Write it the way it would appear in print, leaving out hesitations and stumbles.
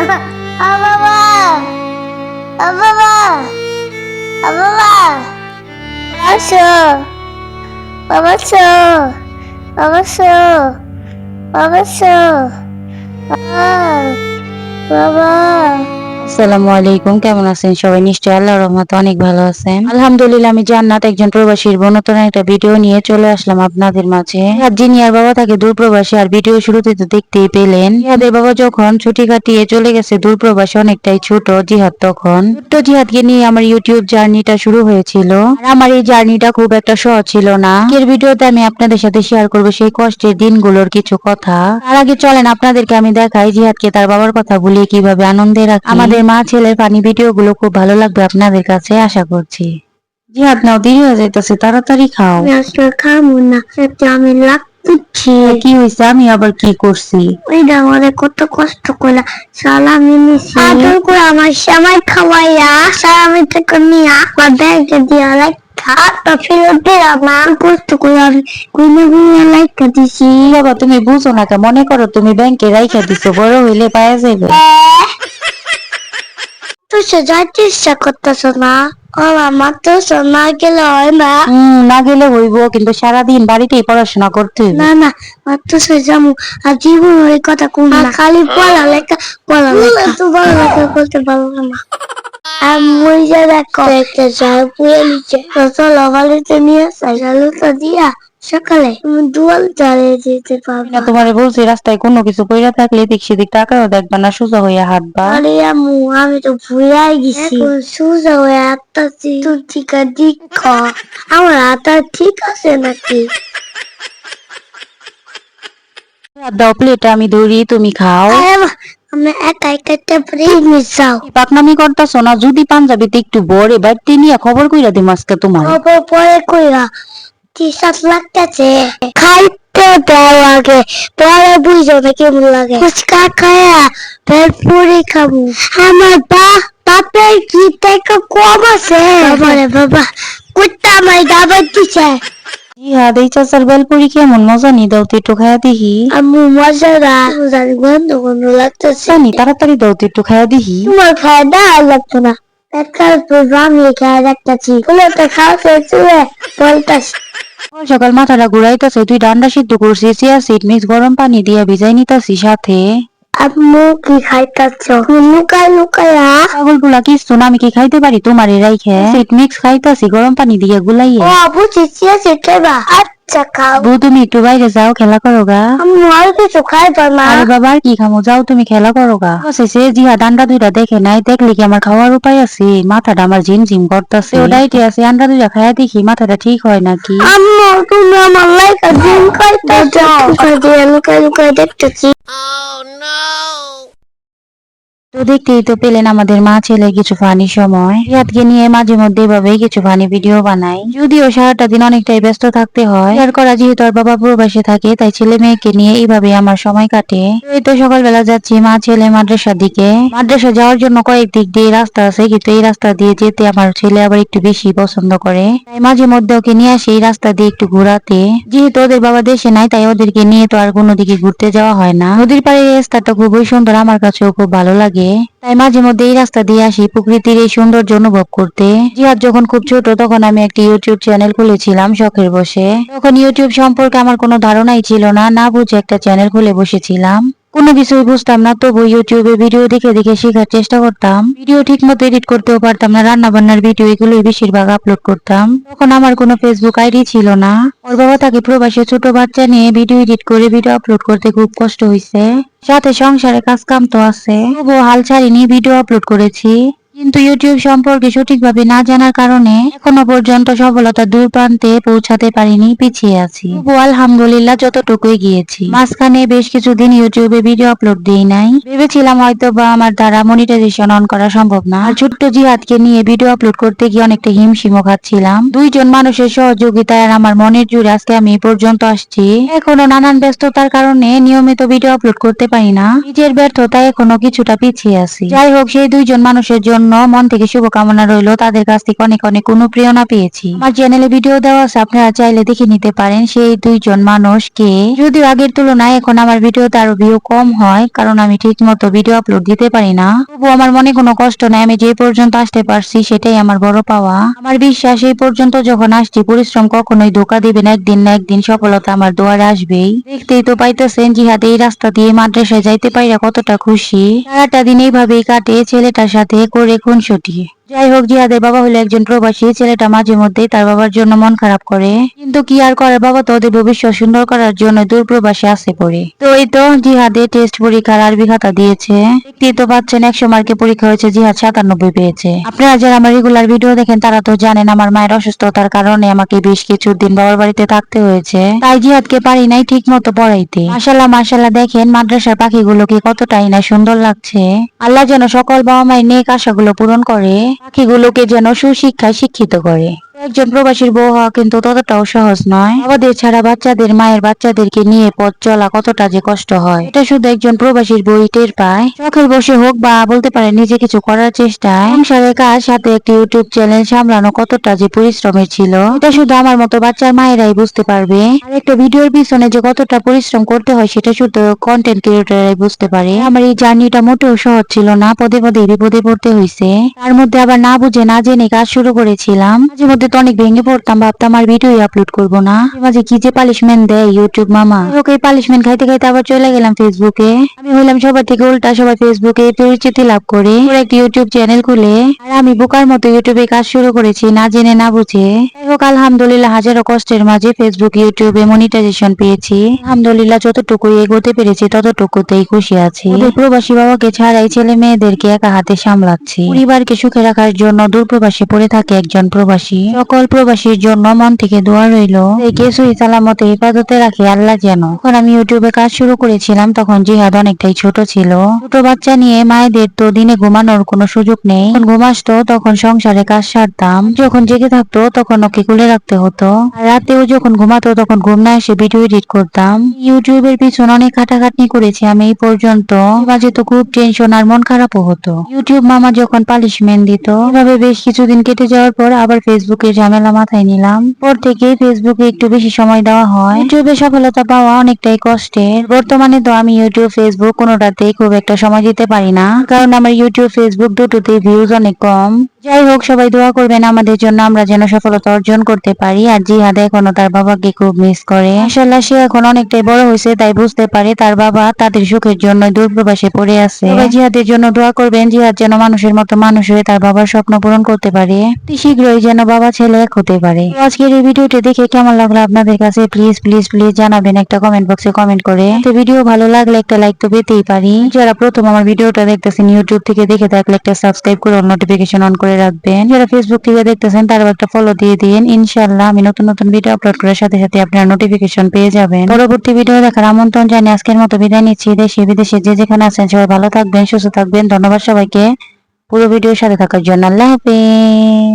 বাবা, বাবা, বাবা, আসো, বাবা আসো, বাবা আসো, বাবা আসো, বাবা। আসসালামু আলাইকুম, কেমন আছেন সবাই? নিশ্চয়ই আল্লাহর রহমতে অনেক ভালো আছেন। আলহামদুলিল্লাহ, আমি জান্নাত একজন প্রবাসীর নতুন একটা ভিডিও নিয়ে চলে আসলাম আপনাদের মাঝে। জিনিয়ার বাবা থাকে দূরপ্রবাসী, আর ভিডিও শুরুতে তো দেখতেই পেলেন জিহাদের বাবা যখন ছুটি কাটিয়ে চলে গেছে দূরপ্রবাসী, অনেকটাই ছোট জিহাদ তখন। ছোট্ট জিহাদকে নিয়ে আমার ইউটিউব জার্নিটা শুরু হয়েছিল। আর আমার এই জার্নিটা খুব একটা সহজ ছিল না। এর ভিডিওতে আমি আপনাদের সাথে শেয়ার করবো সেই কষ্টের দিনগুলোর কিছু কথা। তার আগে চলেন আপনাদেরকে আমি দেখাই জিহাদকে তার বাবার কথা বলিয়ে কিভাবে আনন্দে রাখি। আমাদের মা ছেলের ফানি ভিডিও গুলো খুব ভালো লাগবে আপনাদের কাছে, আশা করছি। জিহাদ নাও, দেরি হয়ে যাইতেছে, তাড়াতাড়ি খাও। আমি আজকে খাবো না, আমি লাগতেছি। কি হয়েছে? আমি আবার কি করছি? ওইটা আমাদের কত কষ্ট করে সালামি নিছি, আদর করে আমার সময় খাওয়াইয়া সালামি থেকে নিয়ে আমার ব্যাগে দিয়া লাইকা ফেরত দিলাম না। কষ্ট করে আমি গুনে গুনে লাইকা দিছি। বাবা তুমি বুঝো না কে? মনে করো তুমি ব্যাংকে রাইখা দিছো, বড় হইলে পাওয়া যাবে। তুই সে যাইতে ইচ্ছা করতেছ না? ও আমার তো না গেলে হয় না। না গেলে হইব, কিন্তু সারাদিন বাড়িতেই পড়াশোনা করতে হইব। না না, মাত্র সে যাবো আর জীবন ওই কথা কোন না, খালি পড়ালেখা পড়ালেখা, তো পড়ালেখা করতে পারবো না। আর মই যা দেখো একটা ঝাল পুড়ে নিচ্ছে, চলো বাড়িতে নিয়ে চালুটা দিয়া সকালে তুমি দুয়াল চালিয়ে যেতে পারবে। তোমারে বলছি রাস্তায় কোনো কিছু পইরা থাকলে এদিক সেদিক তাকাও দেখবা না, সোজা হইয়া হাঁটবা। আরে আম্মু, আমি তো ভুলাই গেছি, এখন সোজা হয়ে হাঁটতাছি। তুই ঠিক দিক আমার হাতটা ঠিক আছে নাকি? দাও প্লেটে, আমি ধরি, তুমি খাও। আমি একা একা প্রেম মিশাও পাকনামি করতাছো না? যদি পাঞ্জাবিতে একটু বড়ে বাড়তে নিয়ে খবর কইরা দিম আজকে তোমার। খবর পরে কইরা টি-শার্ট লাগতেছে, খাইতে দাও আগে, পরে বুঝো না কেমন লাগে। ফুচকা খায়া তারপরে খাবো। আমার বাপের কি টাকা কম আছে? বাবারে বাবা, কুত্তা আমার দাবার দিছে। জিহাদ, এই চাচার বেলপুরি কেমন মজা নি? দাও তো একটু খায়া দেখি। আম্মু মজা না, জানি গন্ধ গন্ধ লাগতেছে। জানি, তাড়াতাড়ি দাও তো একটু খায়া দেখি। তোমার খাওয়া দাওয়া লাগতো না, পেটকাল আমি খাওয়া রাখতেছি, বলে তো খাওয়া চলে বলতাছি। সকাল সকাল মাথাটা ঘুরাইতেছে, তুই ডান্ডা সিদ্ধ করছিস, চিয়া সিড মিক্স গরম পানি দিয়া ভিজাই নিতাছি সাথে। আম্মু কি খাইতাছ? লুকায় লুকায়া। পাগল গুলা কিছু না, আমি কি খাইতে পারি তোমারে রাইখে? সিড মিক্স খাইতাছি গরম পানি দিয়া গুলাইয়া। ও বুঝেছি, সেটা আচ্ছা খাও। বউ তুমি একটু বাইরে যাও, খেলা করো গা। আম্মু আর কিছু খাইবা না? আরে বাবা, আর কি খামো, যাও তুমি খেলা করো গা। সে জিহা ডান্ডা দুইটা দেখে নাই, দেখলে কি আমার খাওয়ার উপায় আছে? মাথাটা আমার ঝিম ঝিম করতেছে, ওটাইতে আছে, আন্ডা দুইটা খায়া দেখি মাথাটা ঠিক হয় নাকি। আম্মু তুমি আমার লাইকা ডিম খাইতেছ? লুকায় লুকায় দেখতেছি। তো দেখতেই তো পেলেন আমাদের মা ছেলে কিছু ফানি সময়। রিয়াদকে নিয়ে মাঝে মধ্যে এভাবেই কিছু ফানি ভিডিও বানাই, যদিও সারাটা দিন অনেকটাই ব্যস্ত থাকতে হয়। শেয়ার করা যেহেতু আর বাবা প্রবাসে থাকে, তাই ছেলে মেয়েকে নিয়ে এইভাবে আমার সময় কাটে। এই তো সকালবেলা যাচ্ছি মা ছেলে মাদ্রাসার দিকে। মাদ্রাসা যাওয়ার জন্য কয়েক দিক দিয়ে রাস্তা আছে, কিন্তু এই রাস্তা দিয়ে যেতে আমার ছেলে আবার একটু বেশি পছন্দ করে, তাই মাঝে মধ্যে ওকে নিয়ে আসি এই রাস্তা দিয়ে একটু ঘোরাতে। যেহেতু ওদের বাবা দেশে নাই, তাই ওদেরকে নিয়ে তো আর কোনো দিকে ঘুরতে যাওয়া হয় না। নদীর পাড়ে এই রাস্তাটা খুবই সুন্দর, আমার কাছেও খুব ভালো লাগে, তাই মাঝে মধ্যে এই রাস্তা দিয়ে আসি প্রকৃতির এই সৌন্দর্য অনুভব করতে। জিহাদ যখন খুব ছোট তখন আমি একটি ইউটিউব চ্যানেল খুলেছিলাম শখের বসে। তখন ইউটিউব সম্পর্কে আমার কোনো ধারণাই ছিল না, না বুঝে একটা চ্যানেল খুলে বসেছিলাম। কোনো কিছুই বুঝতাম না, তবু ইউটিউবে ভিডিও দেখে দেখে শেখার চেষ্টা করতাম। ভিডিও ঠিক মতো এডিট করতেও পারতাম না, রান্না বান্নার ভিডিও এগুলোই বেশিরভাগ আপলোড করতাম। তখন আমার কোনো ফেসবুক আইডি ছিল না। ওর বাবা তাকে প্রবাসে ছোট বাচ্চা নিয়ে ভিডিও এডিট করে ভিডিও আপলোড করতে খুব কষ্ট হয়েছে, সাথে সংসারে কাজ কাম তো আছে, তবুও হাল ছাড়িনি, ভিডিও আপলোড করেছি। কিন্তু ইউটিউব সম্পর্কে সঠিকভাবে না জানার কারণে এখনো পর্যন্ত সফলতা দূর প্রান্তে পৌঁছাতে পারিনি, পিছিয়ে আছি। তবু আলহামদুলিল্লাহ যতটুকুই গিয়েছি। মাঝখানে বেশ কিছুদিন ইউটিউবে ভিডিও আপলোড দিই নাই, ভেবেছিলাম হয়তো বা আমার দ্বারা মনিটাইজেশন অন করা সম্ভব না। আর ছোট্ট জিহাদকে নিয়ে ভিডিও আপলোড করতে গিয়ে অনেকটা হিমশিমও খাচ্ছিলাম। দুইজন মানুষের সহযোগিতায় আর আমার মনের জোরে আজকে আমি এই পর্যন্ত আসছি। এখনো নানান ব্যস্ততার কারণে নিয়মিত ভিডিও আপলোড করতে পারি না, নিজের ব্যর্থতায় এখনো কিছুটা পিছিয়ে আছি। যাই হোক, সেই দুইজন মানুষের জন্য জন্য মন থেকে শুভকামনা রইলো, তাদের কাছ থেকে অনেক অনেক অনুপ্রেরণা পেয়েছি। আমার চ্যানেলে ভিডিও দেওয়া আছে, আপনারা চাইলে দেখে নিতে পারেন সেই দুইজন মানুষকে। যদিও আগের তুলনায় এখন আমার ভিডিওতে আরো ভিউ কম হয়, কারণ আমি ঠিক মতো ভিডিও আপলোড দিতে পারি না। তবুও আমার মনে কোনো কষ্ট নাই, আমি যে পর্যন্ত আসতে পারছি সেটাই আমার বড় পাওয়া। আমার বিশ্বাস এই পর্যন্ত যখন আসছি পরিশ্রম কখনোই ধোঁকা দিবে না, একদিন না একদিন সফলতা আমার দুয়ারে আসবেই। দেখতেই তো পাইতেছেন জিহাদ এই রাস্তা দিয়ে মাদ্রাসায় যাইতে পাইরা কতটা খুশি। সারাটা দিন এইভাবেই কাটে ছেলেটার সাথে করে খুনসুটি। যাই হোক, জিহাদের বাবা হলো একজন প্রবাসী। ছেলেটা মাঝে মধ্যেই তার বাবার জন্য মন খারাপ করে, কিন্তু কি আর করে, বাবা তো ওদের ভবিষ্যৎ সুন্দর করার জন্য দূর প্রবাসে আসে পড়ে। তো এই তো জিহাদের টেস্ট পরীক্ষার আরবি খাতা দিয়েছে। দেখতেই তো পাচ্ছেন 100 মার্কের পরীক্ষা হয়েছে, জিহাদ 97 পেয়েছে। আপনারা যারা আমার রেগুলার ভিডিও দেখেন তারা তো জানেন আমার মায়ের অসুস্থতার কারণে আমাকে বেশ কিছুদিন বাবার বাড়িতে থাকতে হয়েছে, তাই জিহাদকে পারি নাই ঠিক মতো পড়াইতে। মাশাল্লাহ মাশাল্লাহ, দেখেন মাদ্রাসার পাখিগুলোকে কতটাই না সুন্দর লাগছে। আল্লাহ যেন সকল বাবা মায়ের নেক আশাগুলো পূরণ করে, পাখিগুলোকে যেন সুশিক্ষায় শিক্ষিত করে। একজন প্রবাসীর বউ হওয়া কিন্তু ততটাও সহজ নয়। বাবাদের ছাড়া বাচ্চাদের, মায়ের বাচ্চাদেরকে নিয়ে পথ চলা কতটা যে কষ্ট হয়, এটা শুধু একজন প্রবাসীর বই টের পায়। শখের বসে হোক বা বলতে পারে নিজে কিছু করার চেষ্টায়, সংসারের কাজ সাথে একটি ইউটিউব চ্যানেল সামলানো কতটা যে পরিশ্রমের ছিল, এটা শুধু আমার মতো বাচ্চার মায়েরাই বুঝতে পারবে। আর একটা ভিডিওর পিছনে যে কতটা পরিশ্রম করতে হয় সেটা শুধু কন্টেন্ট ক্রিয়েটররাই বুঝতে পারে। আমার এই জার্নিটা মোটেও সহজ ছিল না, পদে পদে বিপদে পড়তে হয়েছে। তার মধ্যে আবার না বুঝে না জেনে কাজ শুরু করেছিলাম। মাঝে মধ্যে তো অনেক ভেঙে পড়তাম, ভাবতাম আর ভিডিও আপলোড করবো না। মাঝে কি যে পানিশমেন্ট দেয় ইউটিউব মামা। ওকে পানিশমেন্ট খাইতে খাইতে আবার চলে গেলাম ফেসবুকে। আমি হইলাম সবার থেকে উল্টা, সবাই ফেসবুকে পরিচিতি লাভ করে ওর একটি ইউটিউব চ্যানেল খুলে, আর আমি বোকার মতো ইউটিউবে কাজ শুরু করেছি না জেনে না বুঝে। যাই হোক, আলহামদুলিল্লাহ হাজারো কষ্টের মাঝে ফেসবুক ইউটিউবে মনিটাইজেশন পেয়েছি। আলহামদুলিল্লাহ যতটুকু এগোতে পেরেছি ততটুকুতেই খুশি আছি। ওদের প্রবাসী বাবাকে ছাড়াই ছেলে মেয়েদেরকে একা হাতে সামলাচ্ছি। পরিবারকে সুখে রাখার জন্য দূরপ্রবাসে পড়ে থাকে একজন প্রবাসী। সকল প্রবাসীর জন্য মন থেকে দোয়া রইল, একে সহি সালামতে হেফাজতে রাখে আল্লাহ যেন। যখন আমি ইউটিউবে কাজ শুরু করেছিলাম তখন জিহাদ অনেকটাই ছোট ছিল। ছোট বাচ্চা নিয়ে মায়েদের তো দিনে ঘুমানোর কোনো সুযোগ নেই। যখন ঘুম আসতো তখন সংসারে কাজ সারতাম, যখন জেগে থাকতো তখন ওকে কুলে রাখতে হতো, আর রাতেও যখন ঘুমাতো তখন ঘুম না এসে ভিডিও এডিট করতাম। ইউটিউবের পিছনে অনেক খাটাখাটনি করেছি আমি এই পর্যন্ত। মাঝে তো খুব টেনশন আর মন খারাপও হতো। ইউটিউব মামা যখন পানিশমেন্ট দিত, এভাবে বেশ কিছুদিন কেটে যাওয়ার পর আবার ফেসবুকের ঝামেলা মাথায় নিলাম। পর থেকে ফেসবুকে একটু বেশি সময় দেওয়া হয়। ইউটিউবে সফলতা পাওয়া অনেকটাই কষ্টের। বর্তমানে তো আমি ইউটিউব ফেসবুক কোনোটাতেই খুব একটা সময় দিতে পারি না, কারণ আমার ইউটিউব ফেসবুক দুটোতেই ভিউজ অনেক কম। যাই হোক, সবাই দোয়া করবেন আমাদের জন্য, আমরা যেন সফলতা অর্জন করতে পারি। আর জিহাদ এখনো তার বাবাকে খুব মিস করে। মাশাআল্লাহ সে এখন অনেকটাই বড় হয়েছে, তাই বুঝতে পারে তার বাবা তাদের সুখের জন্য দূরপ্রবাসে পড়ে আছে। সবাই জিহাদের জন্য দোয়া করবেন, জিহাদ যেন মানুষের মতো মানুষ হয়ে তার বাবার স্বপ্ন পূরণ করতে পারে। অতি শীঘ্রই যেন বাবা ছেলে এক হতে পারে। তো আজকের এই ভিডিওটি দেখে কেমন লাগলো আপনাদের কাছে প্লিজ প্লিজ প্লিজ জানাবেন একটা কমেন্ট বক্সে কমেন্ট করে। তো ভিডিও ভালো লাগলে একটা লাইক তো পেতেই পারি। যারা প্রথম আমার ভিডিওটা দেখতেছেন ইউটিউব থেকে দেখে থাকলে একটা সাবস্ক্রাইব করে নোটিফিকেশন অন করে রাখবেন। যারা ফেসবুক থেকে দেখতেছেন তারা একটা ফলো দিয়ে দিন। ইনশাআল্লাহ আমি নতুন নতুন ভিডিও আপলোড করার সাথে সাথে আপনারা নোটিফিকেশন পেয়ে যাবেন। পরবর্তী ভিডিও দেখার আমন্ত্রণ জানিয়ে আজকের মতো বিদায় নিচ্ছি। দেশে বিদেশে যে যেখানে আছেন সবাই ভালো থাকবেন, সুস্থ থাকবেন। ধন্যবাদ সবাইকে পুরো ভিডিওর সাথে থাকার জন্য। আল্লাহ হাফেজ।